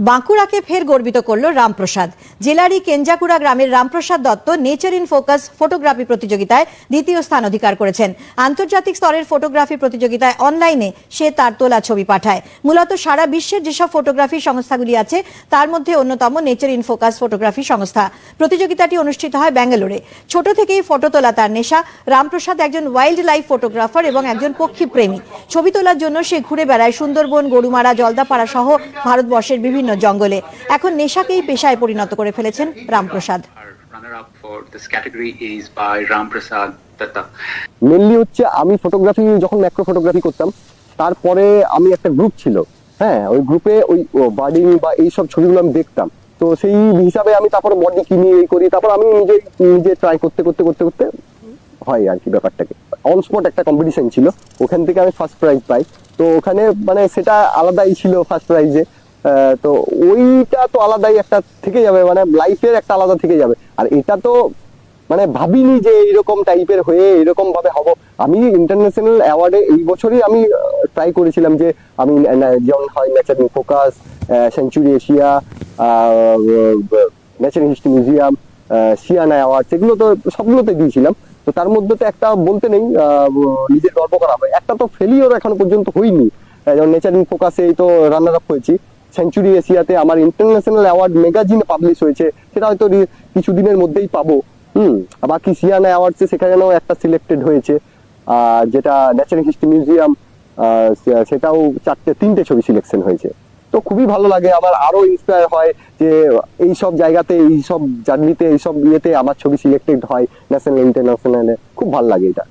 বাঁকুড়াকে ফের গর্বিত করলো রামপ্রসাদ। জেলারই কেঞ্জাকুড়া গ্রামের Ramprasad Dutta nature in focus photography প্রতিযোগিতায় দ্বিতীয় স্থান অধিকার করেছেন। আন্তর্জাতিক স্তরের ফটোগ্রাফি প্রতিযোগিতায় অনলাইনে সে তার তোলা ছবি পাঠায়। মূলত সারা বিশ্বের যেসব ফটোগ্রাফি সংস্থাগুলি আছে তার মধ্যে অন্যতম নেচার ইন ফোকাস ফটোগ্রাফি সংস্থা। প্রতিযোগিতাটি অনুষ্ঠিত হয় ব্যাঙ্গালোরে। ছোট থেকেই ফটো তোলা তার নেশা। রামপ্রসাদ একজন ওয়াইল্ড লাইফ ফটোগ্রাফার এবং একজন পক্ষী প্রেমী। ছবি তোলার জন্য সে ঘুরে বেড়ায় সুন্দরবন, গরুমারা, জলদাপাড়া সহ ভারতবর্ষের বিভিন্ন জঙ্গলে। এখন নেশাকেই পেশায় পরিণত করে ফেলেছেন রামপ্রসাদ। মেনলি হচ্ছে আমি ফটোগ্রাফি যখন ম্যাক্রো ফটোগ্রাফি করতাম, তারপরে আমি একটা গ্রুপ ছিল, হ্যাঁ, ওই গ্রুপে ওই বার্ডিং বা এইসব ছবিগুলো আমি দেখতাম। তো সেই হিসাবে আমি তারপর বডি কিনি এই করি, তারপর আমি নিজে ট্রাই করতে করতে করতে করতে হয় আর কি ব্যাপারটাকে। অন স্পট একটা কম্পিটিশন ছিল, ওখান থেকে আমি ফার্স্ট প্রাইজ পাই। তো ওখানে মানে সেটা আলাদাই ছিল ফার্স্ট প্রাইজে। তো ওইটা তো আলাদাই একটা থেকে যাবে, মানে লাইফের একটা আলাদা থেকে যাবে। আর এটা তো মানে ভাবিনি যে এইরকম টাইপের হয়ে এরকম ভাবে হব। আমি ইন্টারন্যাশনাল অ্যাওয়ার্ডে এই বছরই আমি ট্রাই করেছিলাম যে আমি যেমন হয় Nature in Focus, sanctuary Asia, natural history museum, সিয়ানা অ্যাওয়ার্ড, সেগুলো তো সবগুলোতে দিয়েছিলাম। তো তার মধ্যে তো একটা বলতে নেই নিজের গর্ব করা হয়, একটা তো ফেলিওর এখনো পর্যন্ত হয়নি। যেমন নেচার ইন ফোকাসে এই তো রানার আপ হয়েছি, সেঞ্চুরি এশিয়াতে আমার ইন্টারন্যাশনাল অ্যাওয়ার্ড ম্যাগাজিনে পাবলিশ হয়েছে, সেটা হয়তো কিছুদিনের মধ্যেই পাবো। বাকি সিয়ানা অ্যাওয়ার্ডসে সেখানেও একটা সিলেক্টেড হয়েছে, যেটা ন্যাচারাল হিস্ট্রি মিউজিয়াম, সেটাও তিনটে ছবি সিলেকশন হয়েছে। তো খুবই ভালো লাগে, আমার আরো ইন্সপায়ার হয় যে এইসব জায়গাতে, এইসব জার্নিতে, এইসব ইয়েতে আমার ছবি সিলেক্টেড হয় ন্যাশনাল ইন্টারন্যাশনালে। খুব ভালো লাগে এটা।